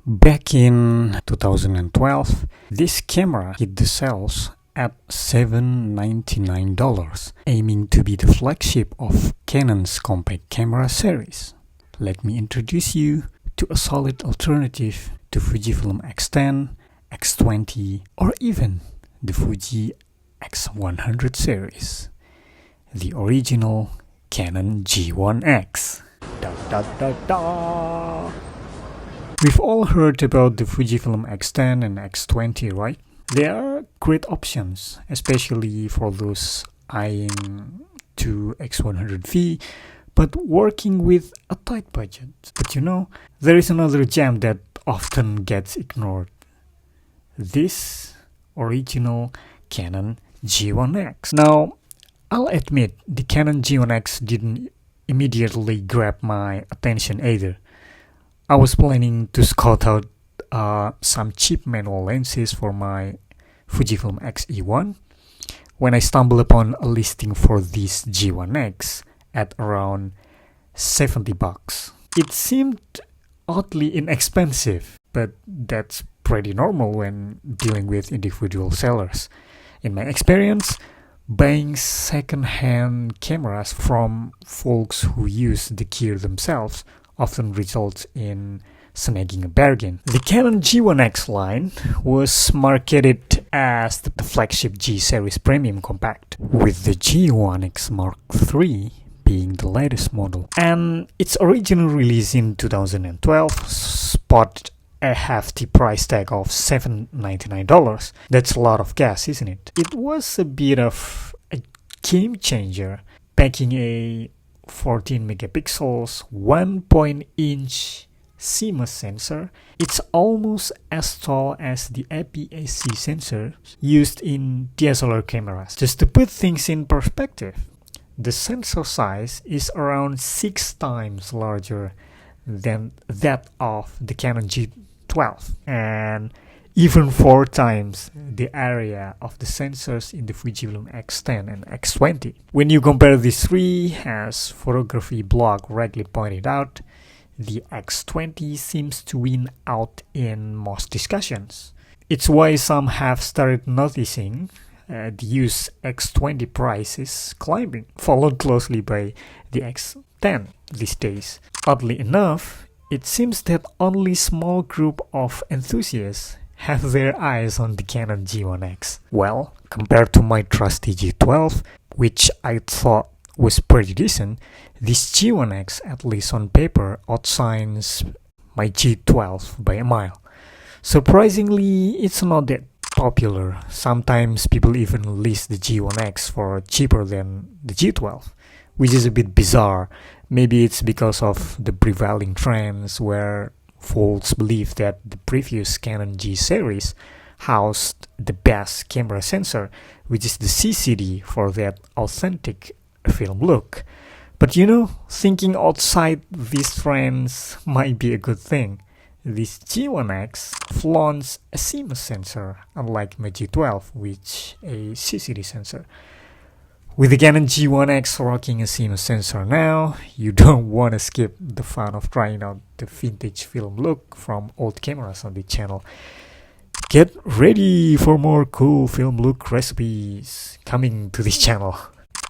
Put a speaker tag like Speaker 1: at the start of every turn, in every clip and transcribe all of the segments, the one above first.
Speaker 1: Back in 2012, this camera hit the sales at $799, aiming to be the flagship of Canon's compact camera series. Let me introduce you to a solid alternative to Fujifilm X10, X20, or even the Fuji X100 series, the original Canon G1X. Da, da, da, da. We've all heard about the Fujifilm X10 and X20, right? They are great options, especially for those eyeing to X100v, but working with a tight budget. But there is another gem that often gets ignored. This original Canon G1X. Now, I'll admit the Canon G1X didn't immediately grab my attention either. I was planning to scout out some cheap manual lenses for my Fujifilm X1 when I stumbled upon a listing for this G1X at around $70. It seemed oddly inexpensive, but that's pretty normal when dealing with individual sellers. In my experience, buying second-hand cameras from folks who use the gear themselves often results in snagging a bargain. The Canon G1X line was marketed as the flagship G series premium compact, with the G1X Mark III being the latest model. And its original release in 2012 spotted a hefty price tag of $799. That's a lot of gas, isn't it? It was a bit of a game changer, packing a 14 megapixels 1.inch CMOS sensor. It's almost as tall as the APS-C sensor used in DSLR cameras. Just to put things in perspective, the sensor size is around 6 times larger than that of the Canon G12 and even 4 times the area of the sensors in the Fujifilm X10 and X20. When you compare these three, as photography blog rightly pointed out, the X20 seems to win out in most discussions. It's why some have started noticing the used X20 price is climbing, followed closely by the X10 these days. Oddly enough, it seems that only a small group of enthusiasts have their eyes on the Canon G1X. Well, compared to my trusty G12, which I thought was pretty decent, this G1X, at least on paper, outshines my G12 by a mile. Surprisingly, it's not that popular. Sometimes people even list the G1X for cheaper than the G12, which is a bit bizarre. Maybe it's because of the prevailing trends where folks believe that the previous Canon G series housed the best camera sensor, which is the CCD, for that authentic film look. But thinking outside these trends might be a good thing. This G1X flaunts a CMOS sensor, unlike my G12, which a CCD sensor. With the Canon G1X rocking a CMOS sensor now, you don't want to skip the fun of trying out the vintage film look from old cameras on the channel. Get ready for more cool film look recipes coming to this channel.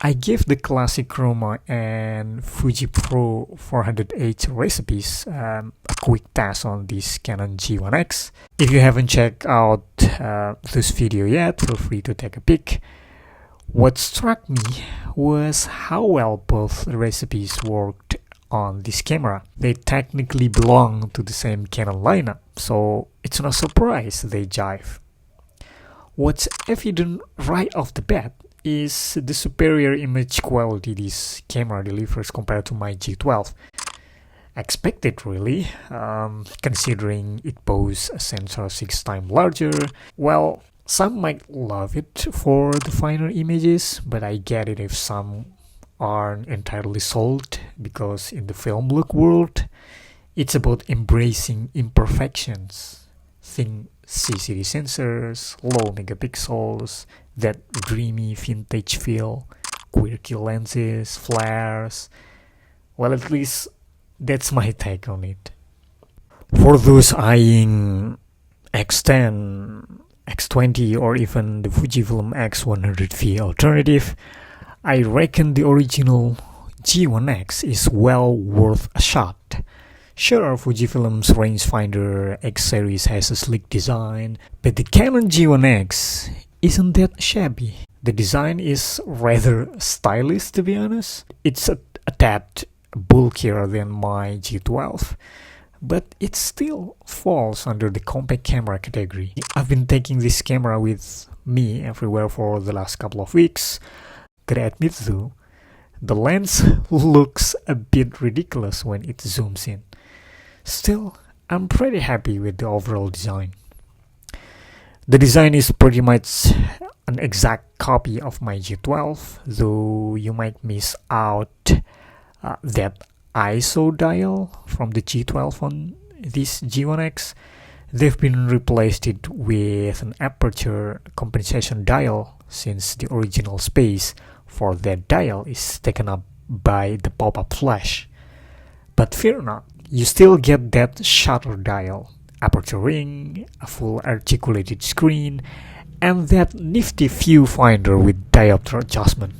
Speaker 1: I gave the classic chroma and Fuji Pro 400H recipes a quick test on this Canon G1X. If you haven't checked out this video yet, feel free to take a peek. What struck me was how well both recipes worked on this camera. They technically belong to the same Canon lineup, so it's no surprise they jive. What's evident right off the bat is the superior image quality this camera delivers compared to my G12. Expected really, considering it boasts a sensor 6 times larger. Well, some might love it for the finer images, but I get it if some aren't entirely sold, because in the film look world, it's about embracing imperfections. Think CCD sensors, low megapixels, that dreamy vintage feel, quirky lenses, flares. Well, at least that's my take on it. For those eyeing X10, X20 or even the Fujifilm X100v alternative, I reckon the original G1X is well worth a shot. Sure, Fujifilm's rangefinder X series has a sleek design, but the Canon G1X isn't that shabby. The design is rather stylish, to be honest. It's a tad bulkier than my G12, but it still falls under the compact camera category. I've been taking this camera with me everywhere for the last couple of weeks. Gotta admit though, the lens looks a bit ridiculous when it zooms in. Still, I'm pretty happy with the overall design. The design is pretty much an exact copy of my G12, though you might miss out that ISO dial from the G12 on this G1X. They've been replaced it with an aperture compensation dial since the original space for that dial is taken up by the pop-up flash. But fear not, you still get that shutter dial, aperture ring, a full articulated screen, and that nifty viewfinder with diopter adjustment.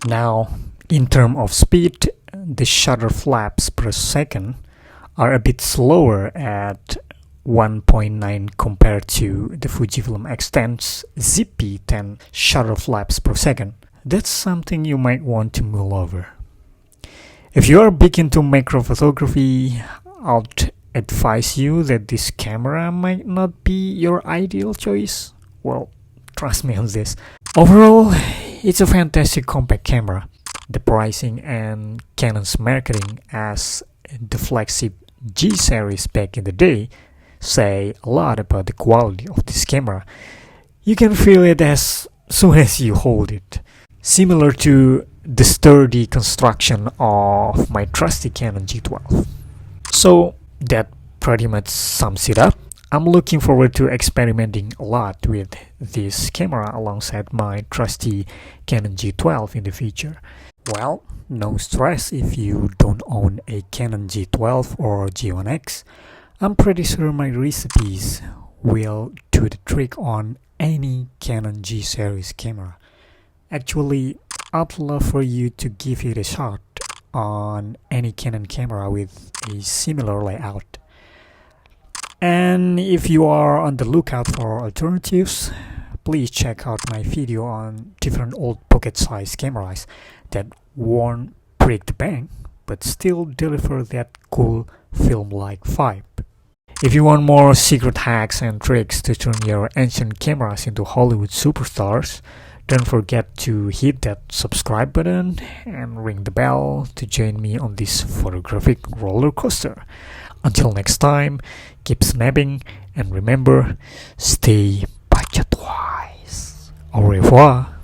Speaker 1: Now, in terms of speed, the shutter flaps per second are a bit slower at 1.9 compared to the Fujifilm X10's zippy 10 shutter flaps per second. That's something you might want to mull over. If you are big into macro photography, I'd advise you that this camera might not be your ideal choice. Well, trust me on this. Overall, it's a fantastic compact camera. The pricing and Canon's marketing as the flagship G series back in the day say a lot about the quality of this camera. You can feel it as soon as you hold it. Similar to the sturdy construction of my trusty Canon G12. So that pretty much sums it up. I'm looking forward to experimenting a lot with this camera alongside my trusty Canon G12 in the future. Well, no stress if you don't own a Canon G12 or G1X. I'm pretty sure my recipes will do the trick on any Canon G series camera. Actually, I'd love for you to give it a shot on any Canon camera with a similar layout. And if you are on the lookout for alternatives, please check out my video on different old pocket-sized cameras that won't break the bank but still deliver that cool film-like vibe. If you want more secret hacks and tricks to turn your ancient cameras into Hollywood superstars, don't forget to hit that subscribe button and ring the bell to join me on this photographic roller coaster. Until next time, keep snapping and remember, stay budget wise. Au revoir.